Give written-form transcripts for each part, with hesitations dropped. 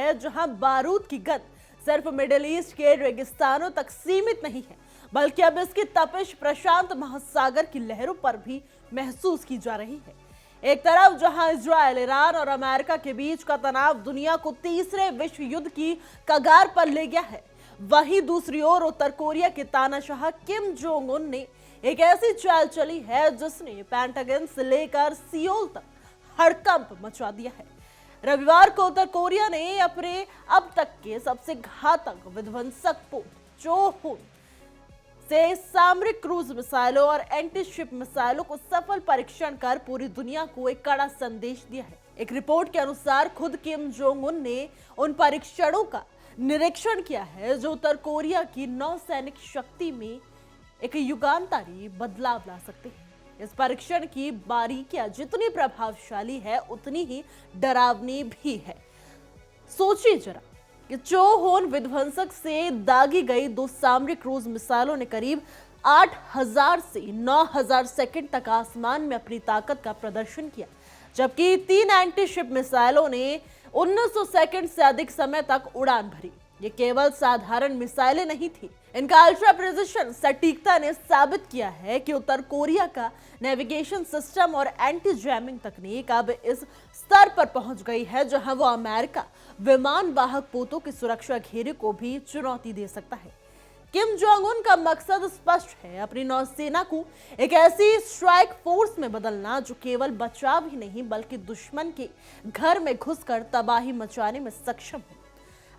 है जहां बारूद की गंध सिर्फ मिडिल ईस्ट के रेगिस्तानों तक सीमित नहीं है, बल्कि अब इसकी तपिश प्रशांत महासागर की लहरों पर भी महसूस की जा रही है। एक तरफ जहां इजराइल, ईरान और अमेरिका के बीच का तनाव दुनिया को तीसरे विश्व युद्ध की कगार पर ले गया है, वहीं दूसरी ओर उत्तर कोरिया के तानाशाह किम जोंग उन ने एक ऐसी चाल चली है जिसने पेंटागन से लेकर सियोल तक हड़कंप मचा दिया है। रविवार को उत्तर कोरिया ने अपने अब तक के सबसे घातक विध्वंसक पोत चोहोन से सामरिक क्रूज मिसाइलों और एंटी शिप मिसाइलों को सफल परीक्षण कर पूरी दुनिया को एक कड़ा संदेश दिया है। एक रिपोर्ट के अनुसार खुद किम जोंग उन ने उन परीक्षणों का निरीक्षण किया है जो उत्तर कोरिया की नौसैनिक शक्ति में एक युगांतरी बदलाव ला सकते हैं। इस परीक्षण की बारीकियां जितनी प्रभावशाली है उतनी ही डरावनी भी है। सोचिए जरा कि चोहोन विध्वंसक से दागी गई 2 सामरिक क्रूज मिसाइलों ने करीब 8000 से 9000 सेकंड तक आसमान में अपनी ताकत का प्रदर्शन किया, जबकि 3 एंटी शिप मिसाइलों ने 1900 सेकंड से अधिक समय तक उड़ान भरी। ये केवल साधारण मिसाइलें नहीं थी, इनका अल्ट्रा प्रिसिशन सटीकता ने साबित किया है कि उत्तर कोरिया का नेविगेशन सिस्टम और एंटी जैमिंग तकनीक अब इस स्तर पर पहुंच गई है जहां वो अमेरिका विमान वाहक पोतों की सुरक्षा घेरे को भी चुनौती दे सकता है। किम जोंग उन का मकसद स्पष्ट है, अपनी नौसेना को एक ऐसी स्ट्राइक फोर्स में बदलना जो केवल बचाव ही नहीं बल्कि दुश्मन के घर में घुसकर तबाही मचाने में सक्षम हो।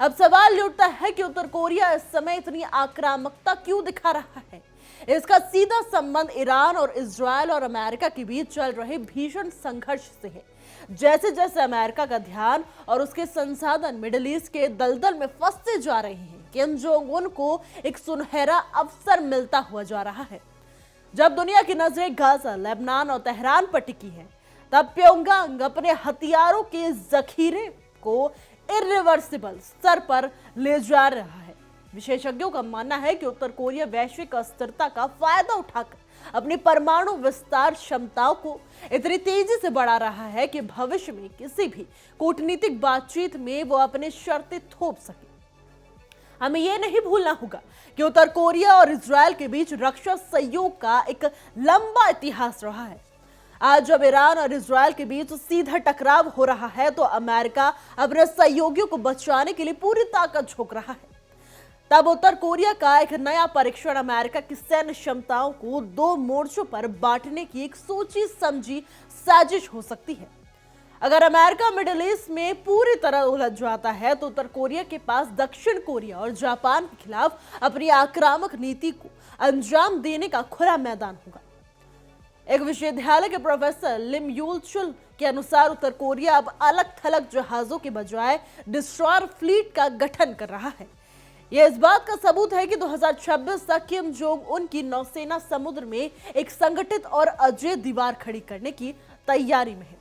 अब सवाल ये उठता है कि उत्तर कोरिया इस समय इतनी आक्रामकता क्यों दिखा रहा है। इसका सीधा संबंध ईरान और इजराइल और अमेरिका के बीच चल रहे भीषण संघर्ष से है। जैसे जैसे अमेरिका का ध्यान और उसके संसाधन मिडिल ईस्ट के दलदल में फंसते जा रहे हैं, किम जोंग उन को एक सुनहरा अवसर मिलता हुआ जा रहा है। जब दुनिया की नजरें गाजा, लेबनान और तेहरान पर टिकी है, तब प्योंगयांग अपने हथियारों के जखीरे को इरिवर्सिबल स्तर पर ले जा रहा है। विशेषज्ञों का मानना है कि उत्तर कोरिया वैश्विक अस्थिरता का फायदा उठाकर अपनी परमाणु विस्तार क्षमताओं को इतनी तेजी से बढ़ा रहा है कि भविष्य में किसी भी कूटनीतिक बातचीत में वो अपने शर्तें थोप सके। हमें यह नहीं भूलना होगा कि उत्तर कोरिया और इजराइल के बीच रक्षा सहयोग का एक लंबा इतिहास रहा है। आज जब ईरान और इजराइल के बीच सीधा टकराव हो रहा है तो अमेरिका अपने सहयोगियों को बचाने के लिए पूरी ताकत झोंक रहा है। तब उत्तर कोरिया का एक नया परीक्षण अमेरिका की सैन्य क्षमताओं को 2 मोर्चों पर बांटने की एक सोची समझी साजिश हो सकती है। अगर अमेरिका मिडिल ईस्ट में पूरी तरह उलझ जाता है तो उत्तर कोरिया के पास दक्षिण कोरिया और जापान के खिलाफ अपनी आक्रामक नीति को अंजाम देने का खुला मैदान होगा। एक विश्वविद्यालय के प्रोफेसर लिम यूल चुल के अनुसार उत्तर कोरिया अब अलग थलग जहाजों के बजाय डिस्ट्रॉयर फ्लीट का गठन कर रहा है। यह इस बात का सबूत है कि 2026 तक किम जोंग उन की नौसेना समुद्र में एक संगठित और अजेय दीवार खड़ी करने की तैयारी में है।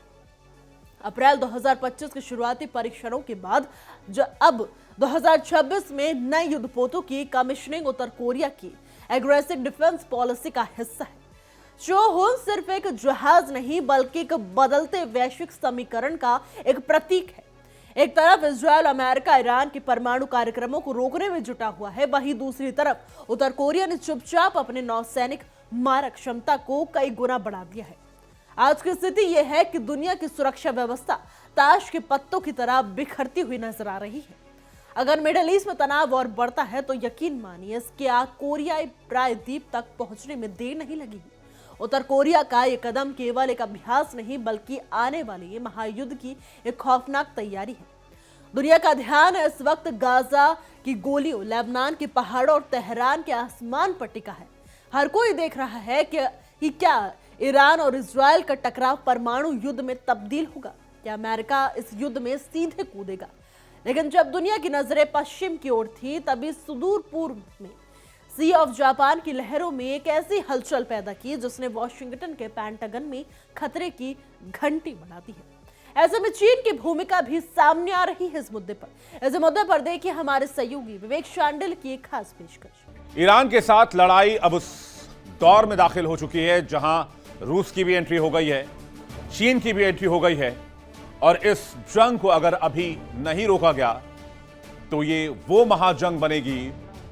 अप्रैल 2025 के शुरुआती परीक्षणों के बाद अब 2026 में नए युद्धपोतों की कमीशनिंग उत्तर कोरिया की एग्रेसिव डिफेंस पॉलिसी का हिस्सा है। चोहोन सिर्फ एक जहाज नहीं बल्कि एक बदलते वैश्विक समीकरण का एक प्रतीक है। एक तरफ इजराइल, अमेरिका, ईरान के परमाणु कार्यक्रमों को रोकने में जुटा हुआ है, वहीं दूसरी तरफ उत्तर कोरिया ने चुपचाप अपने नौसैनिक मारक क्षमता को कई गुना बढ़ा दिया है। आज की स्थिति यह है कि दुनिया की सुरक्षा व्यवस्था ताश के पत्तों की तरह बिखरती हुई नजर आ रही है। अगर मिडिल ईस्ट में तनाव और बढ़ता है तो यकीन मानिए इसके आग कोरियाई प्रायद्वीप तक पहुंचने में देर नहीं लगेगी। उत्तर कोरिया का यह कदम केवल एक अभ्यास नहीं बल्कि आने वाले महायुद्ध की एक खौफनाक तैयारी है। दुनिया का ध्यान इस वक्त गाजा की गोलियों, लेबनान के पहाड़ों और तेहरान के आसमान पर टिका है। हर कोई देख रहा है कि क्या ईरान और इजराइल का टकराव परमाणु युद्ध में तब्दील होगा, क्या अमेरिका इस युद्ध में सीधे कूदेगा। लेकिन जब दुनिया की नजरें पश्चिम की ओर थी तभी सुदूर पूर्व में सी ऑफ जापान की लहरों में एक ऐसी हलचल पैदा की जिसने वॉशिंगटन के पेंटागन में खतरे की घंटी बना दी है। ऐसे में चीन की भूमिका भी सामने आ रही है। इस मुद्दे पर देखिए हमारे सहयोगी विवेक शांडिल की एक खास पेशकश। ईरान के साथ लड़ाई अब उस दौर में दाखिल हो चुकी है जहां रूस की भी एंट्री हो गई है, चीन की भी एंट्री हो गई है और इस जंग को अगर अभी नहीं रोका गया तो ये वो महाजंग बनेगी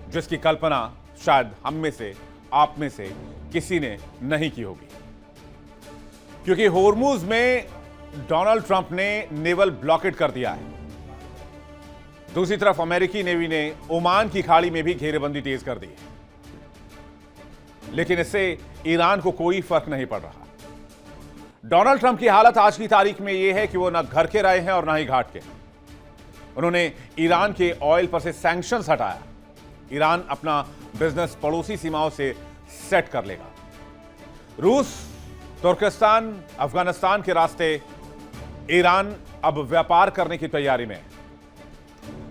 जिसकी कल्पना शायद हम में से, आप में से किसी ने नहीं की होगी। क्योंकि होर्मुज में डोनाल्ड ट्रंप ने नेवल ब्लॉकेट कर दिया है। दूसरी तरफ अमेरिकी नेवी ने ओमान की खाड़ी में भी घेरेबंदी तेज कर दी है। लेकिन इससे ईरान को कोई फर्क नहीं पड़ रहा। डोनाल्ड ट्रंप की हालत आज की तारीख में यह है कि वो ना घर के रहे हैं और ना ही घाट के। उन्होंने ईरान के ऑयल पर से सैंक्शंस हटाया। ईरान अपना बिजनेस पड़ोसी सीमाओं से सेट कर लेगा। रूस, तुर्किस्तान, अफगानिस्तान के रास्ते ईरान अब व्यापार करने की तैयारी में है।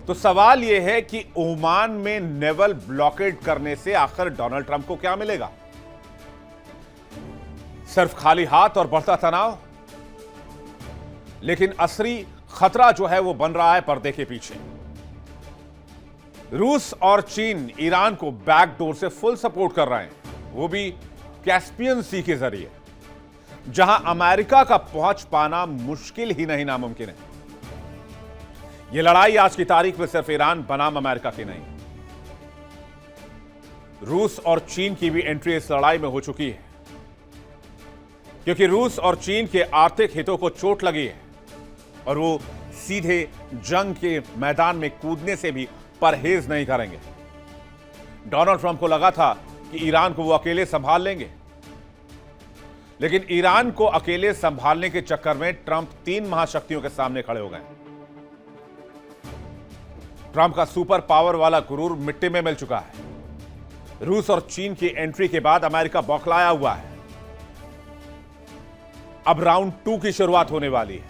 तो सवाल यह है कि ओमान में नेवल ब्लॉकेड करने से आखिर डोनाल्ड ट्रंप को क्या मिलेगा? सिर्फ खाली हाथ और बढ़ता तनाव? लेकिन असली खतरा जो है वो बन रहा है पर्दे के पीछे। रूस और चीन ईरान को बैकडोर से फुल सपोर्ट कर रहे हैं, वो भी कैस्पियन सी के जरिए, जहां अमेरिका का पहुंच पाना मुश्किल ही नहीं नामुमकिन है। यह लड़ाई आज की तारीख में सिर्फ ईरान बनाम अमेरिका की नहीं, रूस और चीन की भी एंट्री इस लड़ाई में हो चुकी है। क्योंकि रूस और चीन के आर्थिक हितों को चोट लगी है और वो सीधे जंग के मैदान में कूदने से भी परहेज नहीं करेंगे। डोनाल्ड ट्रंप को लगा था कि ईरान को वो अकेले संभाल लेंगे, लेकिन ईरान को अकेले संभालने के चक्कर में ट्रंप 3 महाशक्तियों के सामने खड़े हो गए। ट्रंप का सुपर पावर वाला गुरूर मिट्टी में मिल चुका है। रूस और चीन की एंट्री के बाद अमेरिका बौखलाया हुआ है। अब राउंड 2 की शुरुआत होने वाली है।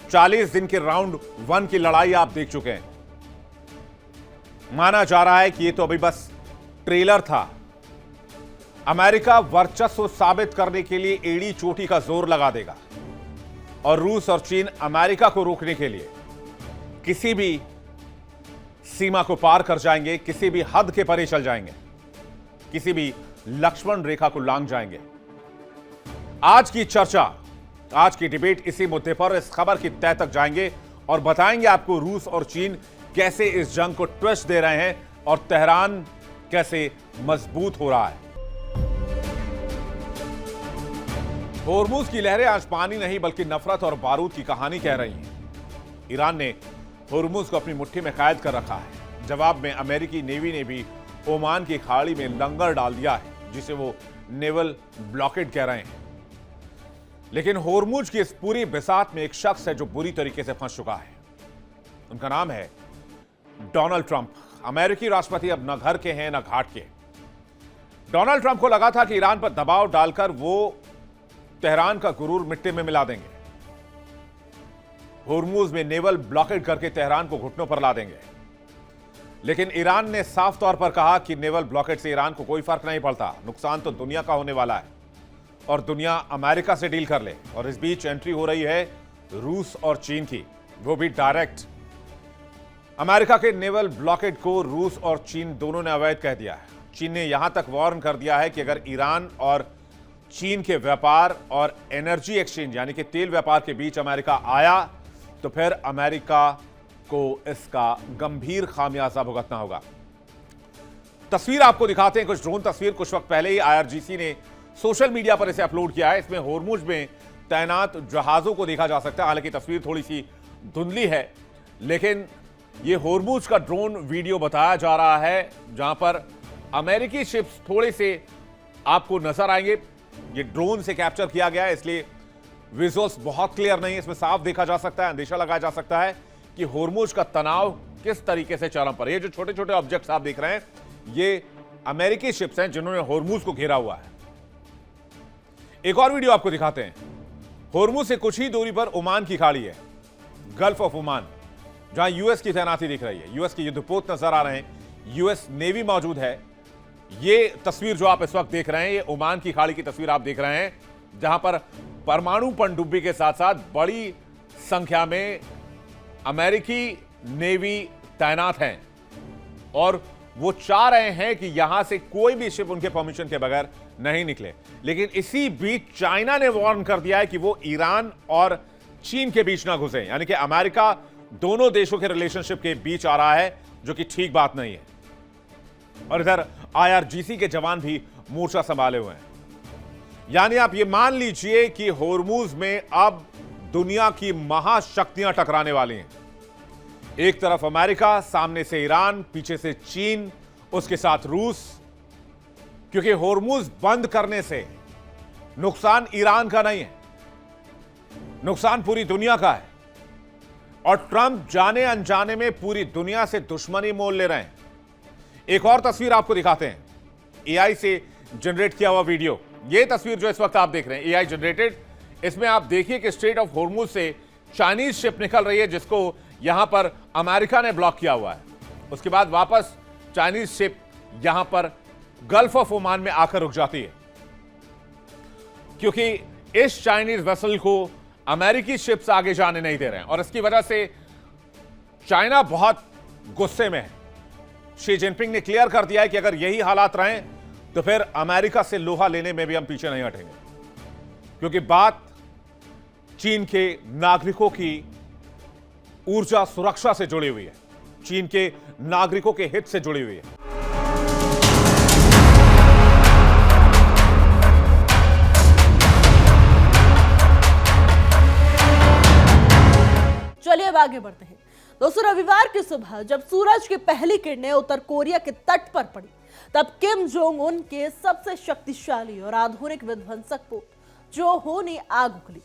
40 दिन के राउंड 1 की लड़ाई आप देख चुके हैं। माना जा रहा है कि यह तो अभी बस ट्रेलर था। अमेरिका वर्चस्व साबित करने के लिए एड़ी चोटी का जोर लगा देगा और रूस और चीन अमेरिका को रोकने के लिए किसी भी सीमा को पार कर जाएंगे, किसी भी हद के परे चल जाएंगे, किसी भी लक्ष्मण रेखा को लांघ जाएंगे। आज की चर्चा, आज की डिबेट इसी मुद्दे पर, इस खबर की तह तक जाएंगे और बताएंगे आपको रूस और चीन कैसे इस जंग को ट्विस्ट दे रहे हैं और तेहरान कैसे मजबूत हो रहा है। होर्मुज की लहरें आज पानी नहीं बल्कि नफरत और बारूद की कहानी कह रही हैं। ईरान ने होर्मुज को अपनी मुट्ठी में कैद कर रखा है। जवाब में अमेरिकी नेवी ने भी ओमान की खाड़ी में लंगर डाल दिया है, जिसे वो नेवल ब्लॉकेड कह रहे हैं। लेकिन होर्मुज की इस पूरी बिसात में एक शख्स है जो बुरी तरीके से फंस चुका है। उनका नाम है डोनाल्ड ट्रंप। अमेरिकी राष्ट्रपति अब न घर के हैं न घाट के। डोनाल्ड ट्रंप को लगा था कि ईरान पर दबाव डालकर वो तेहरान का गुरूर मिट्टी में मिला देंगे, होर्मुज में नेवल ब्लॉकेड करके तेहरान को घुटनों पर ला देंगे। लेकिन ईरान ने साफ तौर पर कहा कि नेवल ब्लॉकेड से ईरान को कोई फर्क नहीं पड़ता, नुकसान तो दुनिया का होने वाला है और दुनिया अमेरिका से डील कर ले। और इस बीच एंट्री हो रही है रूस और चीन की, वो भी डायरेक्ट। अमेरिका के नेवल ब्लॉकेड को रूस और चीन दोनों ने अवैध कह दिया है। चीन ने यहां तक वार्न कर दिया है कि अगर ईरान और चीन के व्यापार और एनर्जी एक्सचेंज यानी कि तेल व्यापार के बीच अमेरिका आया तो फिर अमेरिका को इसका गंभीर खामियाजा भुगतना होगा। तस्वीर आपको दिखाते हैं, कुछ ड्रोन तस्वीर। कुछ वक्त पहले ही आईआरजीसी ने सोशल मीडिया पर इसे अपलोड किया है। इसमें होर्मुज में तैनात जहाजों को देखा जा सकता है। हालांकि तस्वीर थोड़ी सी धुंधली है, लेकिन यह होर्मुज का ड्रोन वीडियो बताया जा रहा है, जहां पर अमेरिकी शिप्स थोड़े से आपको नजर आएंगे। ये ड्रोन से कैप्चर किया गया है, इसलिए विजुअल्स बहुत क्लियर नहीं है। इसमें साफ देखा जा सकता है, अंदेशा लगाया जा सकता है कि होर्मुज का तनाव किस तरीके से चरम पर। ये जो छोटे छोटे ऑब्जेक्ट्स आप देख रहे हैं, ये अमेरिकी शिप्स हैं जिन्होंने होर्मुज को घेरा हुआ है। एक और वीडियो आपको दिखाते हैं। होर्मुज से कुछ ही दूरी पर ओमान की खाड़ी है, गल्फ ऑफ ओमान, जहां यूएस की तैनाती दिख रही है। यूएस के युद्धपोत नजर आ रहे हैं, यूएस नेवी मौजूद है। ये तस्वीर जो आप इस वक्त देख रहे हैं, ये ओमान की खाड़ी की तस्वीर आप देख रहे हैं, जहां पर परमाणु पनडुब्बी के साथ साथ बड़ी संख्या में अमेरिकी नेवी तैनात हैं और वो चाह रहे हैं कि यहां से कोई भी शिप उनके परमिशन के बगैर नहीं निकले। लेकिन इसी बीच चाइना ने वार्न कर दिया है कि वो ईरान और चीन के बीच ना घुसे, यानी कि अमेरिका दोनों देशों के रिलेशनशिप के बीच आ रहा है, जो कि ठीक बात नहीं है। और इधर IRGC के जवान भी मोर्चा संभाले हुए हैं। यानी आप ये मान लीजिए कि होर्मुज में अब दुनिया की महाशक्तियां टकराने वाली हैं। एक तरफ अमेरिका, सामने से ईरान, पीछे से चीन, उसके साथ रूस। क्योंकि होर्मुज बंद करने से नुकसान ईरान का नहीं है, नुकसान पूरी दुनिया का है। और ट्रंप जाने अनजाने में पूरी दुनिया से दुश्मनी मोल ले रहे हैं। एक और तस्वीर आपको दिखाते हैं, AI से जनरेट किया हुआ वीडियो। यह तस्वीर जो इस वक्त आप देख रहे हैं AI जनरेटेड, इसमें आप देखिए कि स्ट्रेट ऑफ होर्मुज से चाइनीज शिप निकल रही है, जिसको यहां पर अमेरिका ने ब्लॉक किया हुआ है। उसके बाद वापस चाइनीज शिप यहां पर गल्फ ऑफ ओमान में आकर रुक जाती है, क्योंकि इस चाइनीज वेसल को अमेरिकी शिप्स आगे जाने नहीं दे रहे हैं। और इसकी वजह से चाइना बहुत गुस्से में है। शी जिनपिंग ने क्लियर कर दिया है कि अगर यही हालात रहें तो फिर अमेरिका से लोहा लेने में भी हम पीछे नहीं हटेंगे, क्योंकि बात चीन के नागरिकों की ऊर्जा सुरक्षा से जुड़ी हुई है, चीन के नागरिकों के हित से जुड़ी हुई है। चलिए अब आगे बढ़ते हैं। दोस्तों, रविवार की सुबह जब सूरज की पहली किरणें उत्तर कोरिया के तट पर पड़ी, तब किम जोंग उन के सबसे शक्तिशाली और आधुनिक विध्वंसक पोत जो हो ने आग उगली।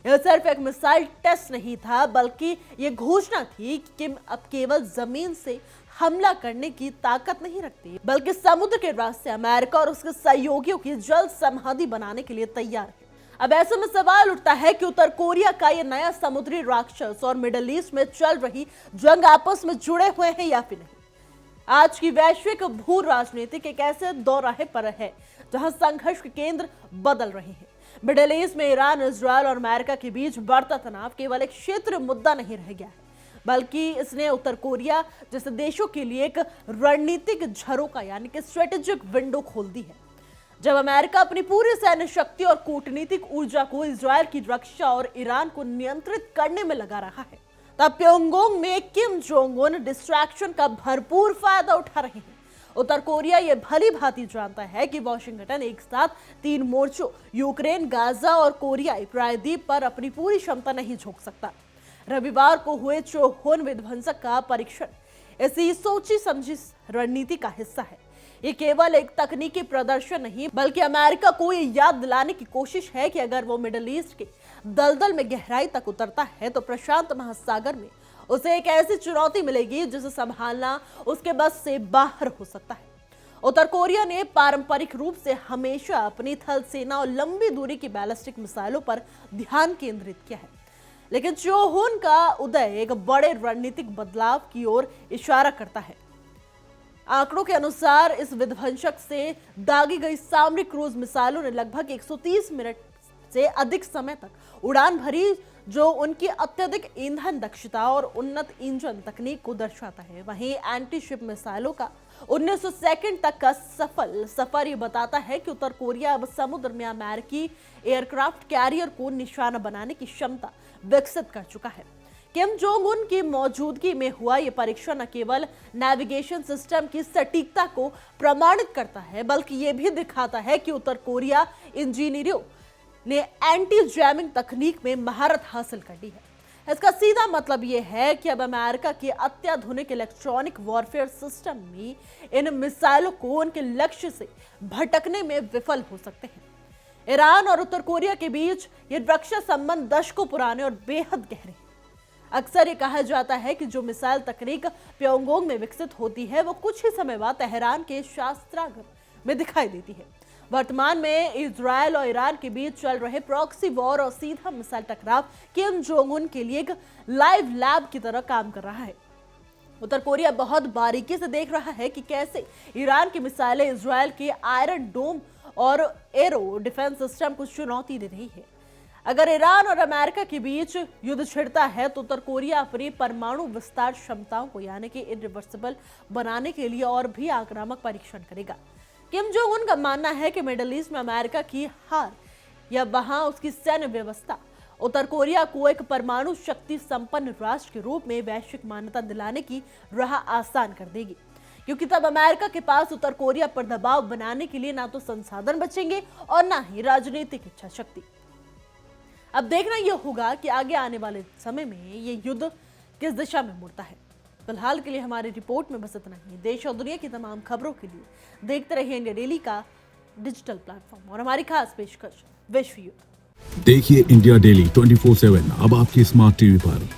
यह सिर्फ एक मिसाइल टेस्ट नहीं था, बल्कि यह घोषणा थी कि किम अब केवल जमीन से हमला करने की ताकत नहीं रखती, बल्कि समुद्र के रास्ते अमेरिका और उसके सहयोगियों की जल्द समाधि बनाने के लिए तैयार है। अब ऐसे में सवाल उठता है कि उत्तर कोरिया का यह नया समुद्री राक्षस और मिडिल ईस्ट में चल रही जंग आपस में जुड़े हुए हैं या फिर नहीं। आज की वैश्विक भू राजनीति एक ऐसे दौराहे पर है जहां संघर्ष के केंद्र बदल रहे हैं। मिडिल ईस्ट में ईरान, इजरायल और अमेरिका के बीच बढ़ता तनाव केवल एक क्षेत्रीय मुद्दा नहीं रह गया है, बल्कि इसने उत्तर कोरिया जैसे देशों के लिए एक रणनीतिक झरोका यानी कि स्ट्रेटेजिक विंडो खोल दी है। जब अमेरिका अपनी पूरी सैन्य शक्ति और कूटनीतिक ऊर्जा को इजरायल की रक्षा और ईरान को नियंत्रित करने में लगा रहा है, तब प्योंगयांग में किम जोंग उन डिस्ट्रैक्शन का भरपूर फायदा उठा रहे हैं। उत्तर कोरिया यह भली भांति जानता है कि वॉशिंगटन एक साथ 3 मोर्चों यूक्रेन, गाजा और कोरियाई प्रायद्वीप पर अपनी पूरी क्षमता नहीं झोंक सकता। रविवार को हुए चोहोन विध्वंसक का परीक्षण इसी सोची समझी रणनीति का हिस्सा है। ये केवल एक तकनीकी प्रदर्शन नहीं, बल्कि अमेरिका को ये याद दिलाने की कोशिश है कि अगर वो मिडिल ईस्ट के दलदल में गहराई तक उतरता है तो प्रशांत महासागर में उसे एक ऐसी चुनौती मिलेगी जिसे संभालना उसके बस से बाहर हो सकता है। उत्तर कोरिया ने पारंपरिक रूप से हमेशा अपनी थल सेना और लंबी दूरी की बैलिस्टिक मिसाइलों पर ध्यान केंद्रित किया है, लेकिन चोहोन का उदय एक बड़े रणनीतिक बदलाव की ओर इशारा करता है। आंकड़ों के अनुसार इस विध्वंसक से दागी गई सामरिक क्रूज मिसाइलों ने लगभग 130 मिनट से अधिक समय तक उड़ान भरी, जो उनकी अत्यधिक ईंधन दक्षता और उन्नत इंजन तकनीक को दर्शाता है। वहीं एंटी शिप मिसाइलों का 1900 सेकंड तक का सफल सफर ये बताता है कि उत्तर कोरिया अब समुद्र में अमेरिकी एयरक्राफ्ट कैरियर को निशाना बनाने की क्षमता विकसित कर चुका है। किम जोंग उन की मौजूदगी में हुआ यह परीक्षण न केवल नेविगेशन सिस्टम की सटीकता को प्रमाणित करता है, बल्कि यह भी दिखाता है कि उत्तर कोरिया इंजीनियरों ने एंटी जैमिंग तकनीक में महारत हासिल कर ली है। इसका सीधा मतलब यह है कि अब अमेरिका के अत्याधुनिक इलेक्ट्रॉनिक वॉरफेयर सिस्टम में इन मिसाइलों को उनके लक्ष्य से भटकने में विफल हो सकते हैं। ईरान और उत्तर कोरिया के बीच ये रक्षा संबंध दशकों पुराने और बेहद गहरे हैं। अक्सर ये कहा जाता है कि जो मिसाइल तकनीक प्योंगयांग में विकसित होती है वो कुछ ही समय बाद तेहरान के शस्त्रागार में दिखाई देती है। वर्तमान में इजरायल और ईरान के बीच चल रहे प्रॉक्सी वॉर और सीधा मिसाइल टकराव किम जोंग उन के लिए एक लाइव लैब की तरह काम कर रहा है। उत्तर कोरिया बहुत बारीकी से देख रहा है कि कैसे ईरान की मिसाइलें इजरायल के आयरन डोम और एरो डिफेंस सिस्टम को चुनौती दे रही है। अगर ईरान और अमेरिका के बीच युद्ध छिड़ता है तो उत्तर कोरिया अपनी परमाणु विस्तार क्षमताओं को यानी कि इरिवर्सिबल बनाने के लिए और भी आक्रामक परीक्षण करेगा। किम जोंग उन का मानना है कि मिडिल ईस्ट में अमेरिका की हार या वहां उसकी सैन्य व्यवस्था उत्तर कोरिया को एक परमाणु शक्ति संपन्न राष्ट्र के रूप में वैश्विक मान्यता दिलाने की राह आसान कर देगी, क्योंकि तब अमेरिका के पास उत्तर कोरिया पर दबाव बनाने के लिए ना तो संसाधन बचेंगे और ना ही राजनीतिक इच्छा शक्ति। अब देखना यह होगा कि आगे आने वाले समय में ये युद्ध किस दिशा में मुड़ता है। फिलहाल के लिए हमारी रिपोर्ट में बस इतना ही। देश और दुनिया की तमाम खबरों के लिए देखते रहिए इंडिया डेली का डिजिटल प्लेटफॉर्म और हमारी खास पेशकश विश्व युद्ध। देखिए इंडिया डेली 24/7 अब आपके स्मार्ट टीवी पर।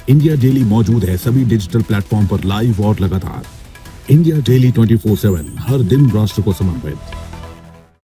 इंडिया डेली मौजूद है सभी डिजिटल प्लेटफॉर्म पर लाइव और लगातार। इंडिया डेली 24/7 हर दिन राष्ट्र को समर्पित।